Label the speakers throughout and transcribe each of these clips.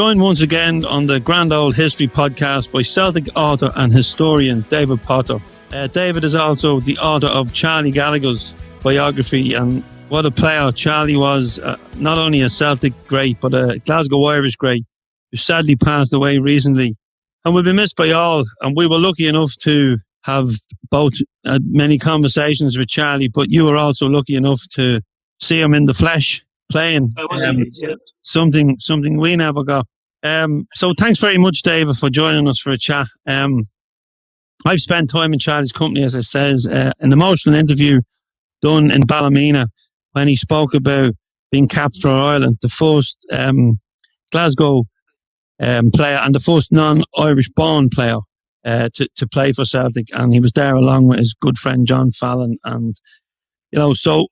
Speaker 1: joined once again on the Grand Old History podcast by Celtic author and historian David Potter. David is also the author of Charlie Gallagher's biography, and what a player Charlie was, not only a Celtic great but a Glasgow Irish great who sadly passed away recently and will be missed by all. And we were lucky enough to have both many conversations with Charlie, but you were also lucky enough to see him in the flesh playing. Something we never got. So thanks very much, David, for joining us for a chat. I've spent time in Charlie's company, as I says, an emotional interview done in Ballymena when he spoke about being capped for Ireland, the first Glasgow player and the first non-Irish born player to play for Celtic, and he was there along with his good friend John Fallon. And so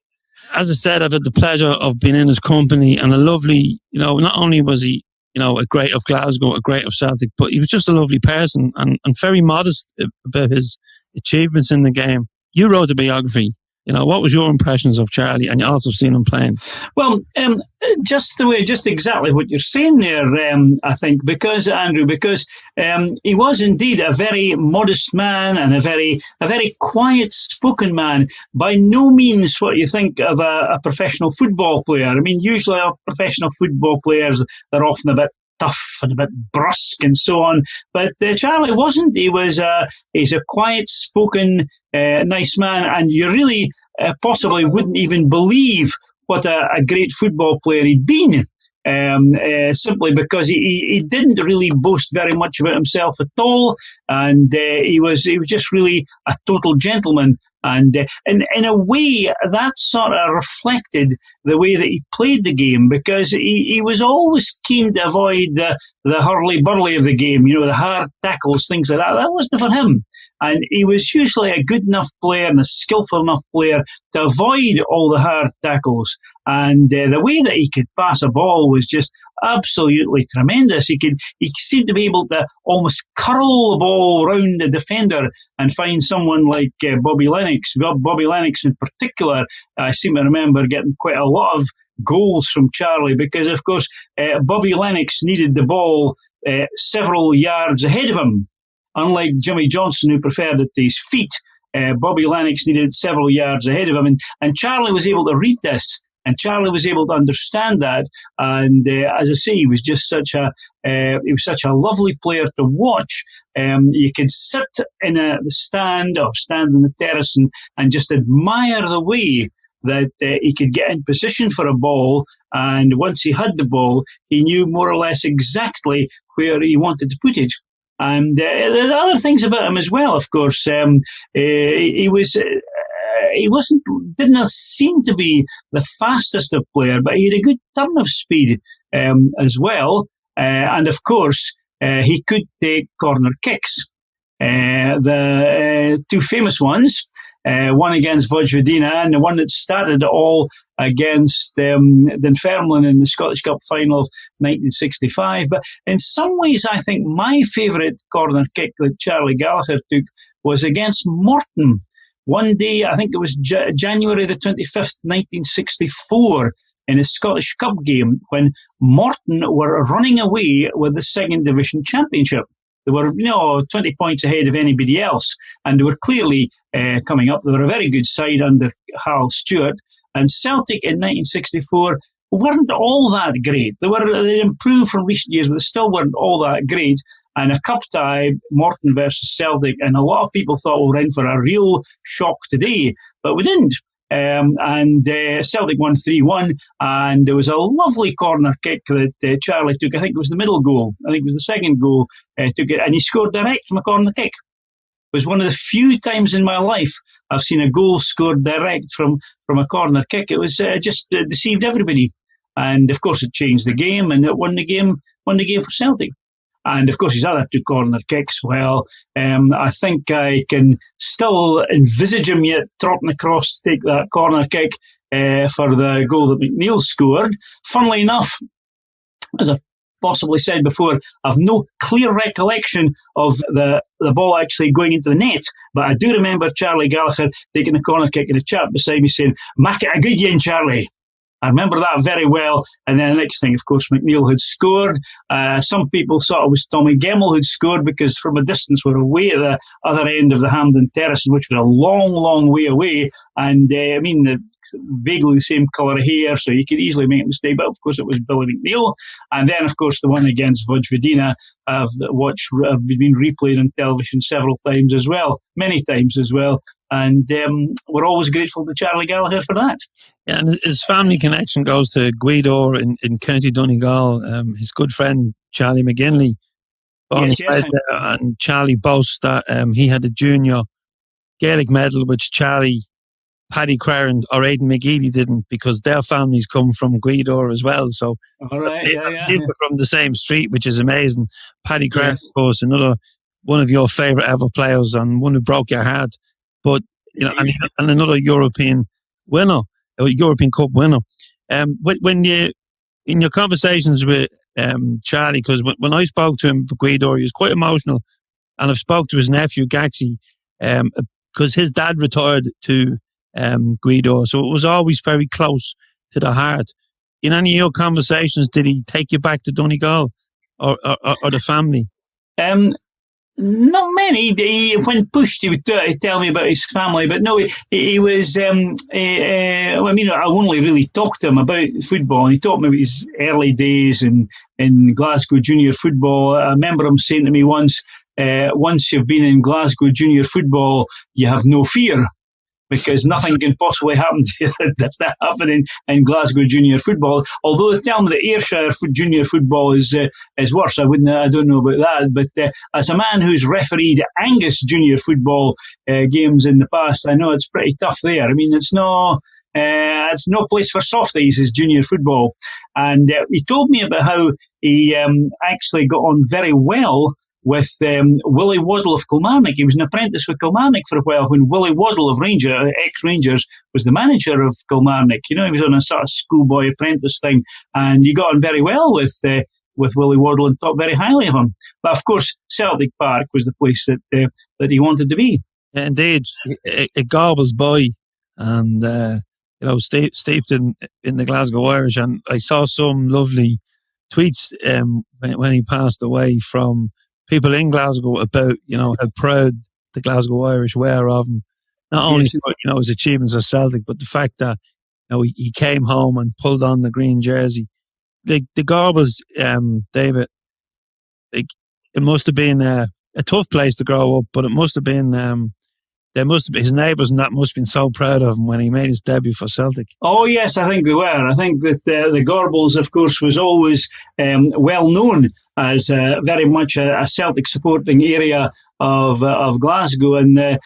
Speaker 1: as I said, I've had the pleasure of being in his company, and a lovely, not only was he a great of Glasgow, a great of Celtic, but he was just a lovely person and very modest about his achievements in the game. You wrote a biography. What was your impressions of Charlie, and you also seen him playing?
Speaker 2: Well, just exactly what you're saying there, I think, because he was indeed a very modest man and a very quiet-spoken man. By no means what you think of a professional football player. I mean, usually our professional football players, they're often a bit tough and a bit brusque and so on, but Charlie wasn't. He's a quiet-spoken, nice man, and you really possibly wouldn't even believe what a great football player he'd been, simply because he didn't really boast very much about himself at all, and he was just really a total gentleman. And in a way, that sort of reflected the way that he played the game, because he was always keen to avoid the hurly-burly of the game, the hard tackles, things like that. That wasn't for him. And he was usually a good enough player and a skillful enough player to avoid all the hard tackles. And the way that he could pass a ball was just absolutely tremendous. He seemed to be able to almost curl the ball around the defender and find someone like Bobby Lennox. Bobby Lennox in particular, I seem to remember getting quite a lot of goals from Charlie because, of course, Bobby Lennox needed the ball several yards ahead of him. Unlike Jimmy Johnson, who preferred it to his feet, Bobby Lennox needed several yards ahead of him. And Charlie was able to read this. And Charlie was able to understand that, and as I say, he was just such a lovely player to watch. You could sit in the stand or stand in the terrace and just admire the way that he could get in position for a ball, and once he had the ball, he knew more or less exactly where he wanted to put it. And there are other things about him as well. Of course, didn't seem to be the fastest of player, but he had a good turn of speed as well. And of course, he could take corner kicks. The two famous ones, one against Vojvodina and the one that started it all against Dunfermline in the Scottish Cup final of 1965. But in some ways, I think my favourite corner kick that Charlie Gallagher took was against Morton. One day, I think it was January the 25th, 1964, in a Scottish Cup game when Morton were running away with the second division championship. They were, 20 points ahead of anybody else, and they were clearly coming up. They were a very good side under Hal Stewart, and Celtic in 1964 weren't all that great. They improved from recent years, but they still weren't all that great. And a cup tie, Morton versus Celtic, and a lot of people thought we were in for a real shock today, but we didn't. And Celtic won 3-1, and there was a lovely corner kick that Charlie took. I think it was the middle goal. I think it was the second goal. Took it, and he scored direct from a corner kick. It was one of the few times in my life I've seen a goal scored direct from a corner kick. It was just deceived everybody, and of course it changed the game, and it won the game for Celtic. And of course, his other two corner kicks, well, I think I can still envisage him yet trotting across to take that corner kick for the goal that McNeil scored. Funnily enough, as I've possibly said before, I've no clear recollection of the ball actually going into the net, but I do remember Charlie Gallagher taking the corner kick and a chap beside me saying, "Mak it a good yin, Charlie." I remember that very well. And then the next thing, of course, McNeil had scored. Some people thought it was Tommy Gemmell who'd scored because from a distance we're away at the other end of the Hampden Terrace, which was a long, long way away. And vaguely the same colour of hair, so you could easily make a mistake. But of course, it was Billy McNeil. And then, of course, the one against Vojvodina have been replayed on television several times as well, many times as well. And we're always grateful to Charlie Gallagher for that.
Speaker 1: Yeah, and his family connection goes to Gweedore in County Donegal. His good friend Charlie McGinley, born there, and Charlie boasts that he had a junior Gaelic medal, which Paddy Crarand or Aidan McGeady didn't, because their families come from Gweedore as well. So
Speaker 2: they
Speaker 1: were from the same street, which is amazing. Paddy Crarand, of course, another one of your favourite ever players and one who broke your heart. But and another European winner, or European Cup winner. When you in your conversations with Charlie, because when I spoke to him for Gweedore, he was quite emotional, and I've spoke to his nephew Gaxi, because his dad retired to Gweedore, so it was always very close to the heart. In any of your conversations, did he take you back to Donegal or the family?
Speaker 2: Not many. When pushed, he would tell me about his family, but no, he was. I only really talked to him about football, and he taught me about his early days in Glasgow junior football. I remember him saying to me once you've been in Glasgow junior football, you have no fear, because nothing can possibly happen to you that's not happening in Glasgow junior football. Although they tell me that Ayrshire junior football is worse. I don't know about that. But as a man who's refereed Angus junior football games in the past, I know it's pretty tough there. I mean, it's no place for softies is junior football. And he told me about how he actually got on very well with Willie Waddle of Kilmarnock. He was an apprentice with Kilmarnock for a while when Willie Waddle of ex-Rangers, was the manager of Kilmarnock. He was on a sort of schoolboy apprentice thing, and he got on very well with Willie Waddle and thought very highly of him. But of course, Celtic Park was the place that he wanted to be.
Speaker 1: Yeah, indeed, a Gorbals Bhoy, and steeped in the Glasgow Irish. And I saw some lovely tweets when he passed away from people in Glasgow about, how proud the Glasgow Irish were of him. Not only for, his achievements at Celtic, but the fact that, he came home and pulled on the green jersey. The Gorbals, David, it must have been a tough place to grow up, but it must have been, his neighbours and that must have been so proud of him when he made his debut for Celtic.
Speaker 2: Oh yes, I think they were. I think that the Gorbals, of course, was always well known as very much a Celtic supporting area of Glasgow, and they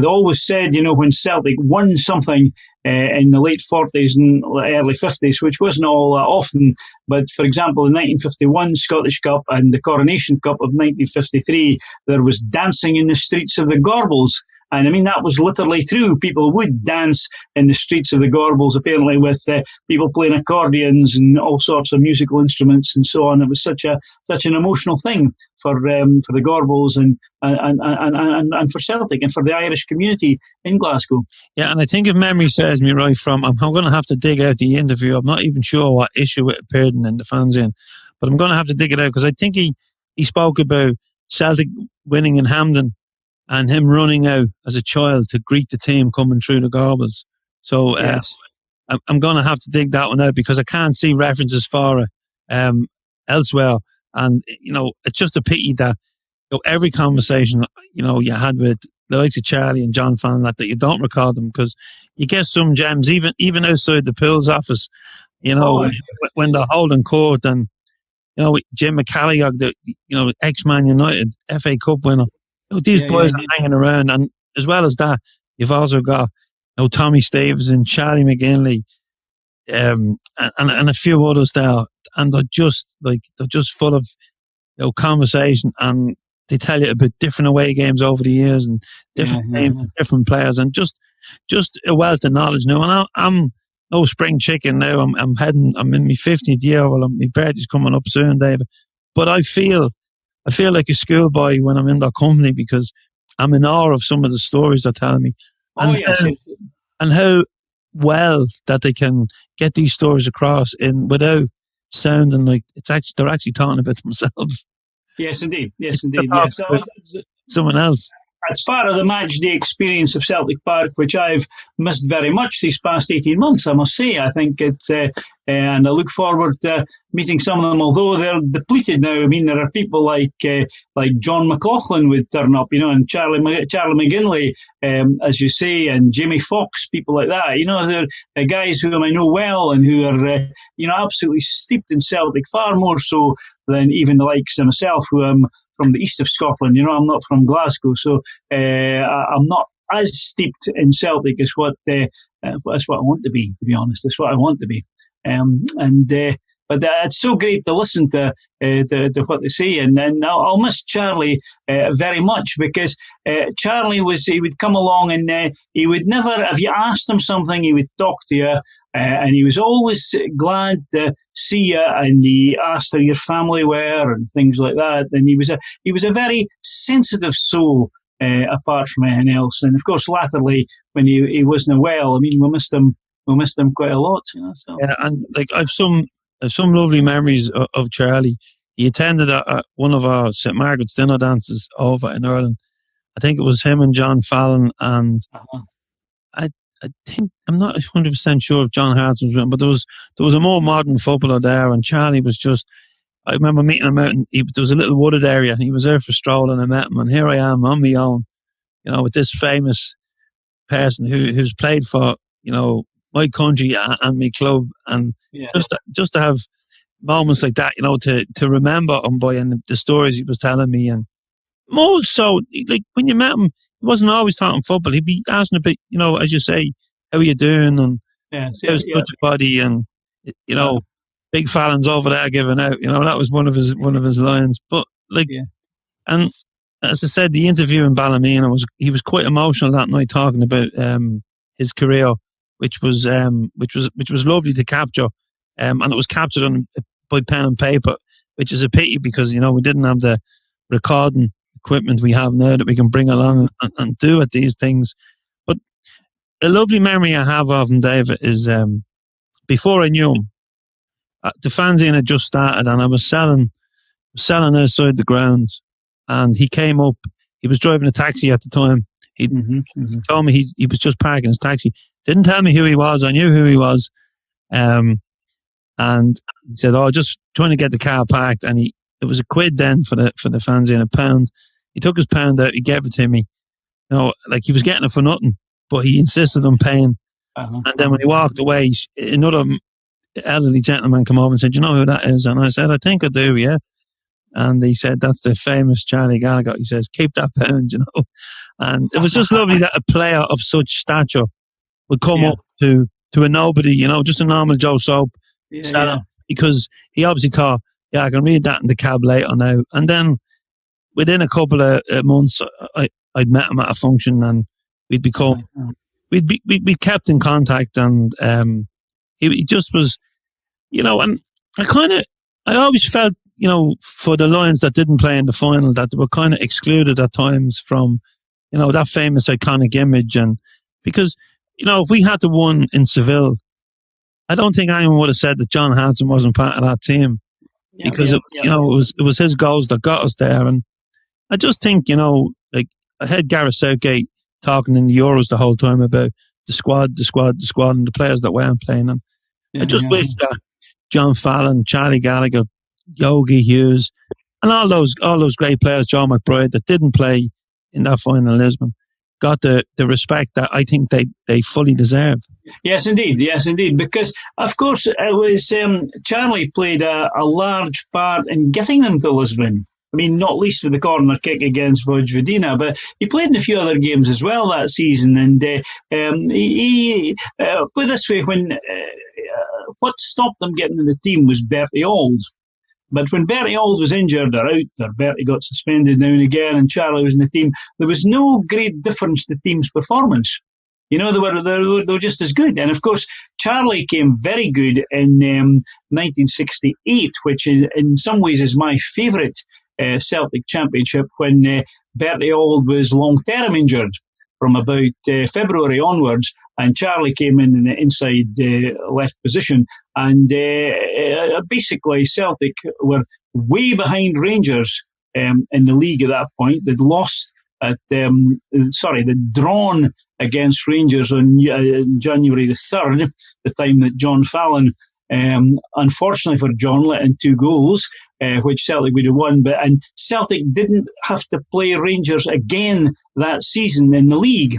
Speaker 2: always said, when Celtic won something in the late 40s and early 50s, which wasn't all often, but for example, the 1951 Scottish Cup and the Coronation Cup of 1953, there was dancing in the streets of the Gorbals. And I mean, that was literally true. People would dance in the streets of the Gorbals, apparently, with people playing accordions and all sorts of musical instruments and so on. It was such an emotional thing for the Gorbals and for Celtic and for the Irish community in Glasgow.
Speaker 1: Yeah, and I think if memory serves me right, I'm going to have to dig out the interview. I'm not even sure what issue it appeared in the Fanzine, but I'm going to have to dig it out, because I think he spoke about Celtic winning in Hampden and him running out as a child to greet the team coming through the Gorbals. So
Speaker 2: yes.
Speaker 1: I'm going to have to dig that one out, because I can't see references for it elsewhere. And, it's just a pity that every conversation, you had with the likes of Charlie and John Fallon, that you don't record them, because you get some gems, even outside the Pools office, when they're holding court, and, Jim McCalliog, the ex-Man United FA Cup winner. These boys are hanging around, and as well as that, you've also got Tommy Stevenson, Charlie McGinley, and a few others there, and they're just full of conversation, and they tell you about different away games over the years and different names, and different players, and just a wealth of knowledge now. And I'm no spring chicken now. I'm in my 50th year. Well, my birthday's coming up soon, David, but I feel like a schoolboy when I'm in their company, because I'm in awe of some of the stories they're telling me. And how well that they can get these stories across in without sounding like they're actually talking about themselves.
Speaker 2: Yes, indeed. Yes,
Speaker 1: They're
Speaker 2: indeed.
Speaker 1: talking
Speaker 2: Yes.
Speaker 1: about someone else.
Speaker 2: It's part of the match day experience of Celtic Park, which I've missed very much these past 18 months, I must say. I think it's, and I look forward to meeting some of them, although they're depleted now. I mean, there are people like John McLaughlin would turn up, and Charlie McGinley, as you say, and Jamie Foxx, people like that. They're guys whom I know well and who are, absolutely steeped in Celtic, far more so than even the likes of myself, who am from the east of Scotland. I'm not from Glasgow, so I'm not as steeped in Celtic as what that's what I want to be honest. That's what I want to be. But it's so great to listen to what they say, and I'll miss Charlie very much, because Charlie he would come along and he would never, if you asked him something, he would talk to you, and he was always glad to see you, and he asked how your family were and things like that. And he was a very sensitive soul, apart from anything else. And of course, latterly when he wasn't well, I mean, we missed him quite a lot. So.
Speaker 1: Yeah, and like I've some lovely memories of Charlie. He attended one of our St. Margaret's dinner dances over in Ireland. I think it was him and John Fallon, and I think, I'm not 100% sure if John Hartson was with him, but there was a more modern footballer there, and Charlie was just, I remember meeting him out, and there was a little wooded area, and he was there for strolling, and I met him, and here I am on my own, with this famous person who's played for, my country and my club, and just to have moments like that, to remember him by, and the stories he was telling me, and more so, like when you met him, he wasn't always talking football. He'd be asking a bit, as you say, how are you doing, and how's your body, and big Fallon's over there giving out. That was one of his lines. But and as I said, the interview in Ballymena he was quite emotional that night, talking about his career, which was lovely to capture, and it was captured by pen and paper, which is a pity, because we didn't have the recording equipment we have now that we can bring along and do at these things. But a lovely memory I have of him, David, is before I knew him, the fanzine had just started, and I was selling outside the grounds, and he came up. He was driving a taxi at the time. He told me he was just parking his taxi. Didn't tell me who he was. I knew who he was. And he said, just trying to get the car parked. And it was £1 then for the fanzine, £1. He took his £1 out, he gave it to me. Like he was getting it for nothing, but he insisted on paying. And then when he walked away, another elderly gentleman came over and said, "You know who that is?" And I said, "I think I do, yeah." And he said, "That's the famous Charlie Gallagher." He says, "Keep that £1, And it was just lovely that a player of such stature would come up to a nobody, just a normal Joe Soap seller, because he obviously thought, I can read that in the cab later now. And then within a couple of months, I'd met him at a function, and we'd become, we kept in contact, and he just was, and I always felt, for the Lions that didn't play in the final, that they were kind of excluded at times from, that famous iconic image. And because, if we had to win in Seville, I don't think anyone would have said that John Hanson wasn't part of that team, because it was his goals that got us there. And I just think, like I had Gareth Southgate talking in the Euros the whole time about the squad, and the players that weren't playing. And I just wish that John Fallon, Charlie Gallagher, Yogi Hughes, and all those great players, John McBride, that didn't play in that final in Lisbon, got the respect that I think they fully deserve.
Speaker 2: Yes, indeed. Because, of course, it was Charlie played a large part in getting them to Lisbon. I mean, not least with the corner kick against Vojvodina, but he played in a few other games as well that season. And he put it this way, what stopped them getting in the team was Bertie Auld. But when Bertie Auld was injured or out, or Bertie got suspended now and again, and Charlie was in the team, there was no great difference to the team's performance. They were just as good. And of course, Charlie came very good in 1968, which in some ways is my favourite Celtic championship, when Bertie Auld was long-term injured. from about February onwards, and Charlie came in the inside left position, and basically Celtic were way behind Rangers in the league at that point. They'd lost they'd drawn against Rangers on January the 3rd, the time that John Fallon, unfortunately for John, let in 2 goals, which Celtic would have won. And Celtic didn't have to play Rangers again that season in the league.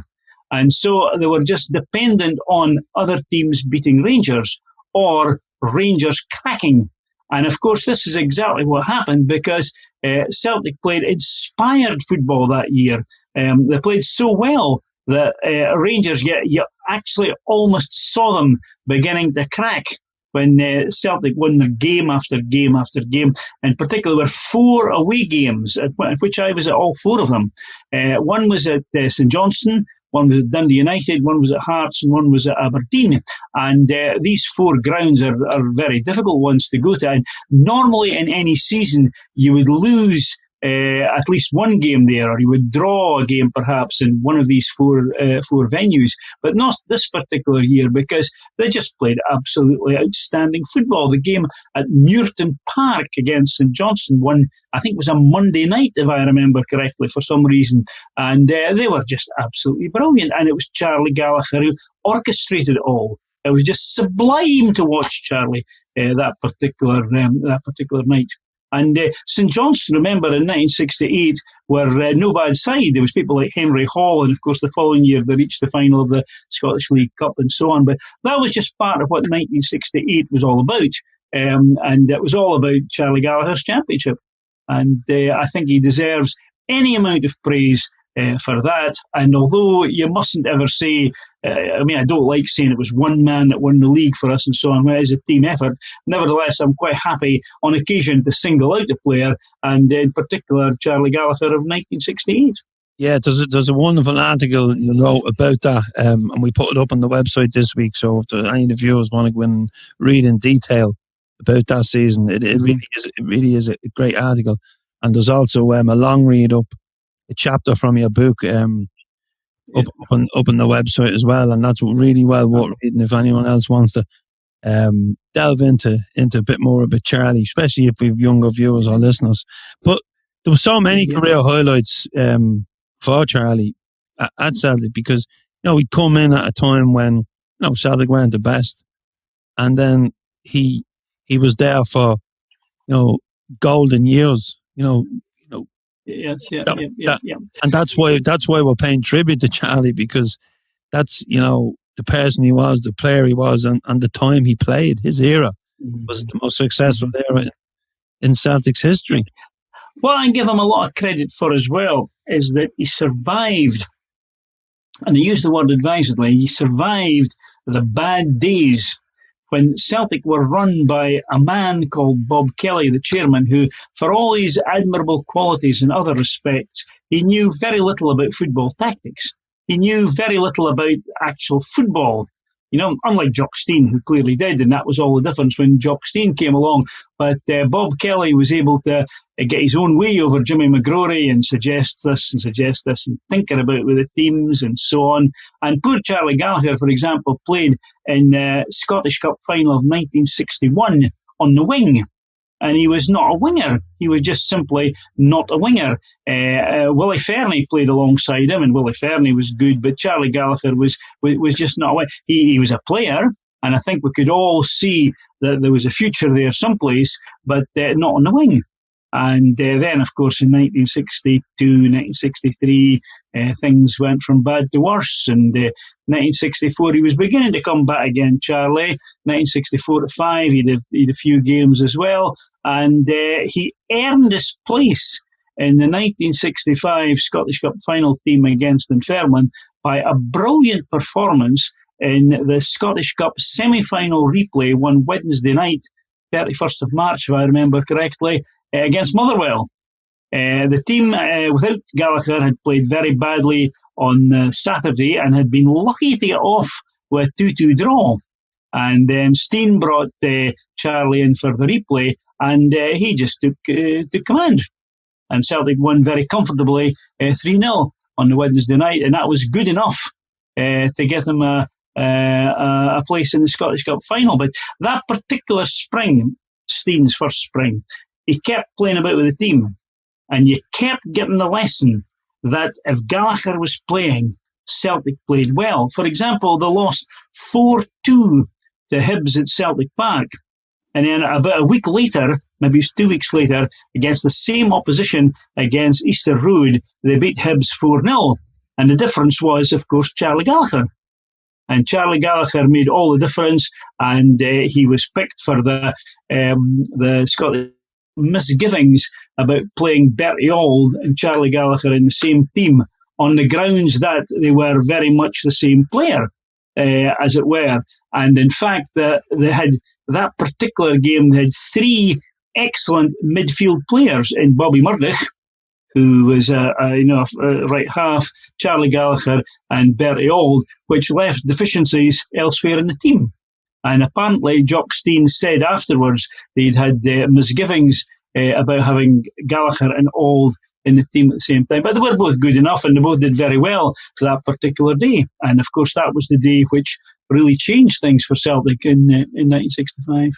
Speaker 2: And so they were just dependent on other teams beating Rangers or Rangers cracking. And of course, this is exactly what happened, because Celtic played inspired football that year. They played so well that Rangers, you actually almost saw them beginning to crack when Celtic won their game after game after game. In particular, there were 4 away games, at which I was at all 4 of them. One was at St Johnstone, one was at Dundee United, one was at Hearts, and one was at Aberdeen. And these 4 grounds are very difficult ones to go to. And normally in any season, you would lose at least one game there, or you would draw a game perhaps in one of these 4 venues, but not this particular year, because they just played absolutely outstanding football. The game at Muirton Park against St Johnstone, one I think was a Monday night, if I remember correctly, for some reason, and they were just absolutely brilliant. And it was Charlie Gallagher who orchestrated it all. It was just sublime to watch Charlie that particular night. And St Johnstone, remember, in 1968, were no bad side. There was people like Henry Hall, and of course the following year they reached the final of the Scottish League Cup and so on. But that was just part of what 1968 was all about. And it was all about Charlie Gallagher's championship. And I think he deserves any amount of praise for that. And although you mustn't ever say, I don't like saying it was one man that won the league for us and so on, it is a team effort. Nevertheless, I'm quite happy on occasion to single out a player, and in particular Charlie Gallagher of 1968.
Speaker 1: Yeah, there's a wonderful article you wrote about that, and we put it up on the website this week. So if any of the viewers want to go and read in detail about that season, it really is a great article. And there's also a long read up, a chapter from your book up on the website as well, and that's really well worth reading if anyone else wants to delve into a bit more about Charlie, especially if we've younger viewers or listeners. But there were so many career highlights for Charlie at Celtic, because he'd come in at a time when Celtic weren't the best, and then he was there for golden years.
Speaker 2: Yes,
Speaker 1: and that's why we're paying tribute to Charlie, because that's the person he was, the player he was, and the time he played. His era was the most successful era in Celtic's history.
Speaker 2: What I give him a lot of credit for as well is that he survived, and I use the word advisedly, he survived the bad days when Celtic were run by a man called Bob Kelly, the chairman, who, for all his admirable qualities in other respects, he knew very little about football tactics. He knew very little about actual football. Unlike Jock Stein, who clearly did, and that was all the difference when Jock Stein came along. But Bob Kelly was able to get his own way over Jimmy McGrory and suggest this and thinking about with the teams and so on. And poor Charlie Gallagher, for example, played in the Scottish Cup final of 1961 on the wing. And he was not a winger. He was just simply not a winger. Willie Fernie played alongside him, and Willie Fernie was good, but Charlie Gallagher was just not a winger. He was a player, and I think we could all see that there was a future there someplace, but not on the wing. And then, of course, in 1962, 1963, things went from bad to worse. And 1964, he was beginning to come back again, Charlie. 1964-5, he did a few games as well. And he earned his place in the 1965 Scottish Cup final team against Dunfermline by a brilliant performance in the Scottish Cup semi-final replay one Wednesday night, 31st of March, if I remember correctly, against Motherwell. The team without Gallagher had played very badly on Saturday and had been lucky to get off with a 2-2 draw. And then Steen brought Charlie in for the replay, and he just took command. And Celtic won very comfortably 3-0. on the Wednesday night, and that was good enough to get him a place in the Scottish Cup final. But that particular spring, Steen's first spring, he kept playing about with the team, and you kept getting the lesson that if Gallagher was playing, Celtic played well. For example, they lost 4-2 to Hibs at Celtic Park. And then about a week later, maybe it was 2 weeks later, against the same opposition against Easter Road, they beat Hibs 4-0. And the difference was, of course, Charlie Gallagher. And Charlie Gallagher made all the difference, and he was picked for the Scottish misgivings about playing Bertie Auld and Charlie Gallagher in the same team on the grounds that they were very much the same player, as it were. And in fact, they had that particular game. They had 3 excellent midfield players in Bobby Murdoch, who was right half, Charlie Gallagher and Bertie Auld, which left deficiencies elsewhere in the team. And apparently, Jock Stein said afterwards they'd had misgivings about having Gallagher and Auld in the team at the same time. But they were both good enough, and they both did very well for that particular day. And of course, that was the day which really changed things for Celtic in 1965.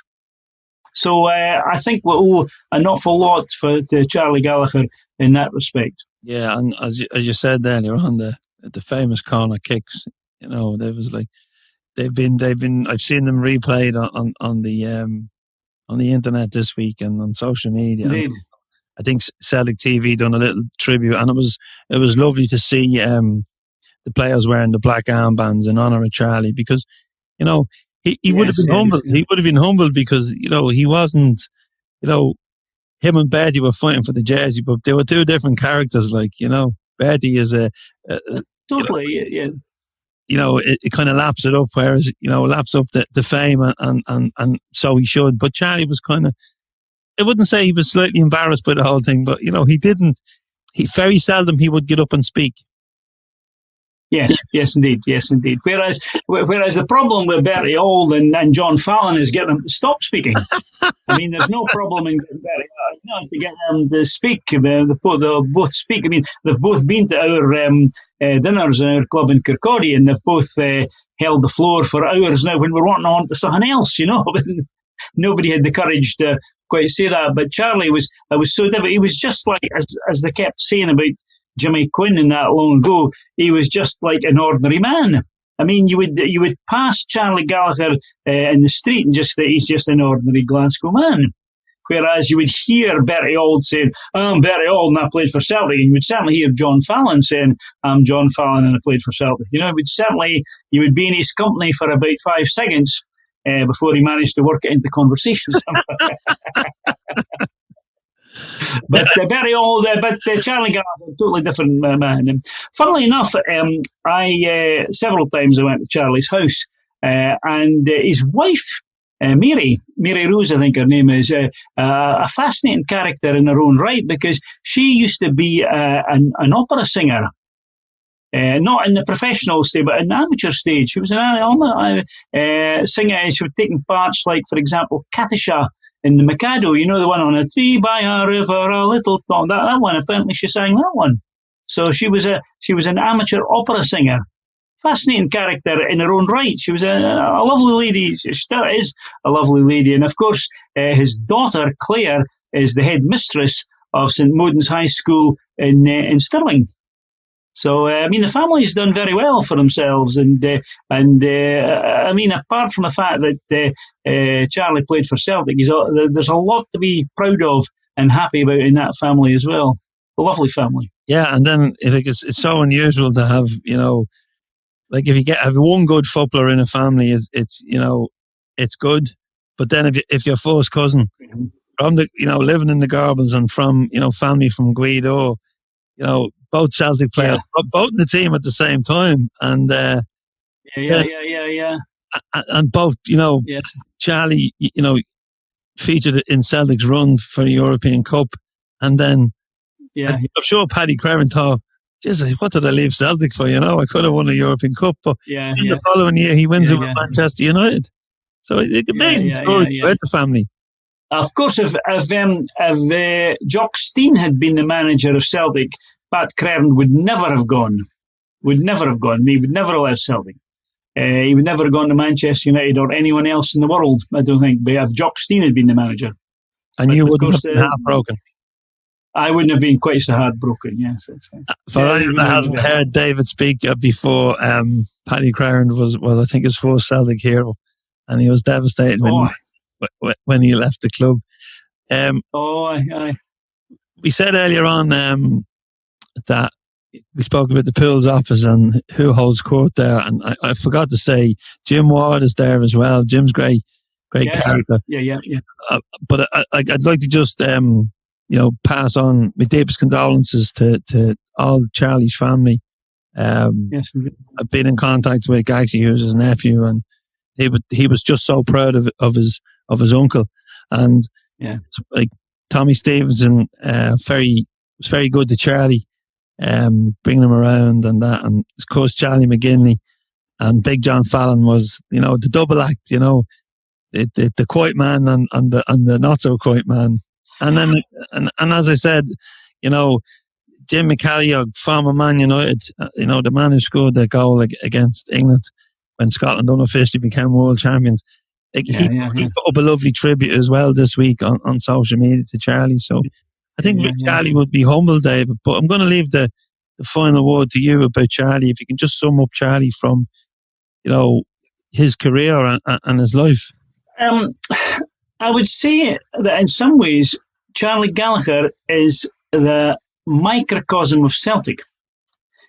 Speaker 2: So I think we owe an awful lot to Charlie Gallagher in that respect.
Speaker 1: Yeah, and as you said earlier on, the famous corner kicks, there was like they've been. I've seen them replayed on the internet this week and on social media.
Speaker 2: Indeed.
Speaker 1: I think Celtic TV done a little tribute, and it was lovely to see the players wearing the black armbands in honour of Charlie, because he would have been humbled. He would have been humbled because he wasn't. Him and Bertie were fighting for the jersey, but they were 2 different characters. Like Bertie is
Speaker 2: totally
Speaker 1: it kind of laps it up, whereas laps up the fame and so he should. But Charlie was kind of. I wouldn't say he was slightly embarrassed by the whole thing, but he didn't. He very seldom he would get up and speak.
Speaker 2: Yes, indeed. Whereas the problem with Bertie Auld and John Fallon is getting them to stop speaking. I mean, there's no problem in getting Bertie to get them to speak. They'll both speak. I mean, they've both been to our dinners in our club in Kirkcaldy, and they've both held the floor for hours now when we're wanting on to something else, Nobody had the courage to quite say that, but Charlie was so different. He was just like, as they kept saying about Jimmy Quinn in that long ago, he was just like an ordinary man. I mean, you would pass Charlie Gallagher in the street and just think he's just an ordinary Glasgow man. Whereas you would hear Bertie Auld saying, I'm Bertie Auld and I played for Celtic. And you would certainly hear John Fallon saying, I'm John Fallon and I played for Celtic. You would be in his company for about 5 seconds before he managed to work it into conversation. But Bertie Auld, Charlie Gallagher, totally different man. And funnily enough, I several times I went to Charlie's house, and his wife, Mary Rose, I think her name is, a fascinating character in her own right, because she used to be an opera singer. Not in the professional stage, but in the amateur stage. She was an singer. She was taking parts like, for example, Katisha in the Mikado. The one on a tree by a river, a little town. That one, apparently she sang that one. So she was an amateur opera singer. Fascinating character in her own right. She was a lovely lady. She still is a lovely lady. And of course, his daughter, Claire, is the head mistress of St. Moden's High School in Stirling. So, the family's done very well for themselves. And apart from the fact that Charlie played for Celtic, there's a lot to be proud of and happy about in that family as well. A lovely family.
Speaker 1: Yeah, and then it's so unusual to have, like if you have one good footballer in a family, it's good. But then if your first cousin from living in the Gorbals and from family from Gweedore, both Celtic players, both in the team at the same time, and and both Charlie featured in Celtic's run for the European Cup, and then I'm sure Paddy Creran thought, "Geez, what did I leave Celtic for? I could have won a European Cup." But the following year he wins it with Manchester United. So it's an amazing story about the family.
Speaker 2: Of course, if Jock Stein had been the manager of Celtic, Pat Crern would never have gone. He would never have left Celtic. He would never have gone to Manchester United or anyone else in the world, I don't think, if Jock Stein had been the manager.
Speaker 1: And you wouldn't have been heartbroken.
Speaker 2: I wouldn't have been quite so heartbroken, yes.
Speaker 1: For anyone that hasn't heard David speak before, Paddy Crern was I think his first Celtic hero, and he was devastated when he left the club.
Speaker 2: Aye.
Speaker 1: We said earlier on that we spoke about the Pools office and who holds court there, and I forgot to say Jim Ward is there as well. Jim's great character.
Speaker 2: Yeah.
Speaker 1: But I'd like to just pass on my deepest condolences to all Charlie's family.
Speaker 2: Yes,
Speaker 1: I've been in contact with Gagsy, who's his nephew, and he was just so proud of his uncle, and like Tommy Stevenson, was very good to Charlie, bringing him around and that, and of course Charlie McGinley and Big John Fallon was the double act, the quiet man and the not so quiet man. And then, and as I said, Jim McCalliog, former Man United, the man who scored the goal against England when Scotland unofficially became world champions. He put up a lovely tribute as well this week on social media to Charlie. So I think Charlie would be humble, David. But I'm going to leave the final word to you about Charlie. If you can just sum up Charlie from, his career and his life.
Speaker 2: I would say that in some ways, Charlie Gallagher is the microcosm of Celtic,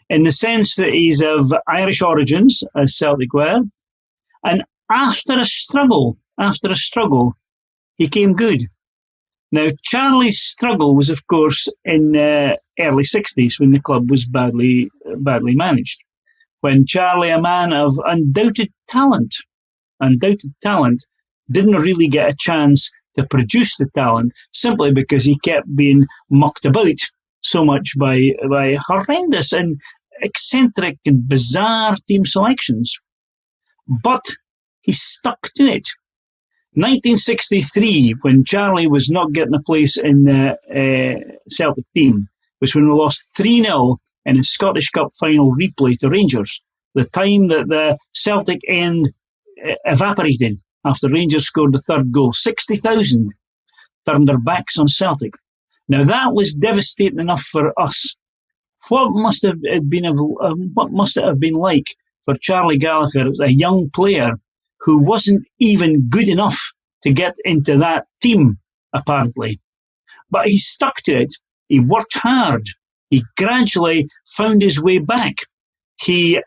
Speaker 2: in the sense that he's of Irish origins, as Celtic were, and after a struggle, he came good. Now, Charlie's struggle was, of course, in the early 60s when the club was badly managed, when Charlie, a man of undoubted talent, didn't really get a chance to produce the talent simply because he kept being mucked about so much by horrendous and eccentric and bizarre team selections. But he stuck to it. 1963, when Charlie was not getting a place in the Celtic team, was when we lost 3-0 in a Scottish Cup final replay to Rangers, the time that the Celtic end evaporated after Rangers scored the third goal. 60,000 turned their backs on Celtic. Now that was devastating enough for us. What must it have been like for Charlie Gallagher as a young player who wasn't even good enough to get into that team, apparently? But he stuck to it. He worked hard. He gradually found his way back. He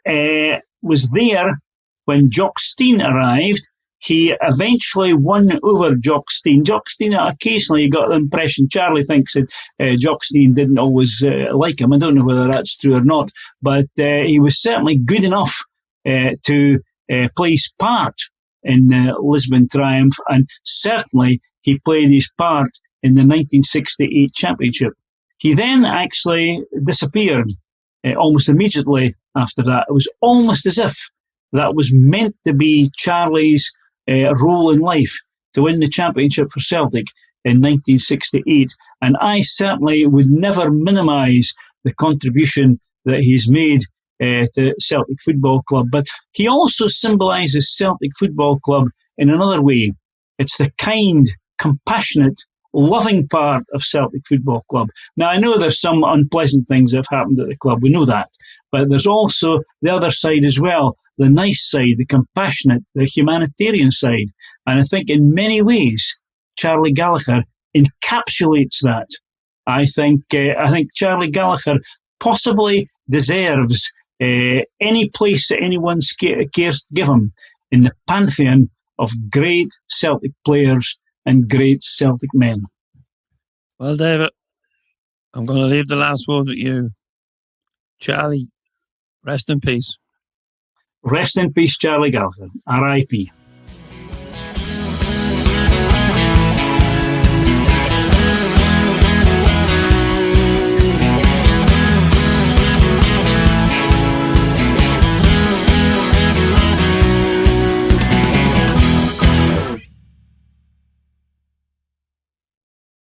Speaker 2: was there when Jock Stein arrived. He eventually won over Jock Stein. Jock Stein occasionally got the impression, Charlie thinks that Jock Stein didn't always like him. I don't know whether that's true or not, but he was certainly good enough to play his part in the Lisbon triumph, and certainly he played his part in the 1968 championship. He then actually disappeared almost immediately after that. It was almost as if that was meant to be Charlie's role in life, to win the championship for Celtic in 1968. And I certainly would never minimise the contribution that he's made to Celtic Football Club. But he also symbolises Celtic Football Club in another way. It's the kind, compassionate, loving part of Celtic Football Club. Now, I know there's some unpleasant things that have happened at the club. We know that. But there's also the other side as well, the nice side, the compassionate, the humanitarian side. And I think in many ways, Charlie Gallagher encapsulates that. I think Charlie Gallagher possibly deserves any place that anyone cares to give him in the pantheon of great Celtic players and great Celtic men.
Speaker 1: Well, David, I'm going to leave the last word with you. Charlie, rest in peace.
Speaker 2: Rest in peace, Charlie Gallagher. R.I.P.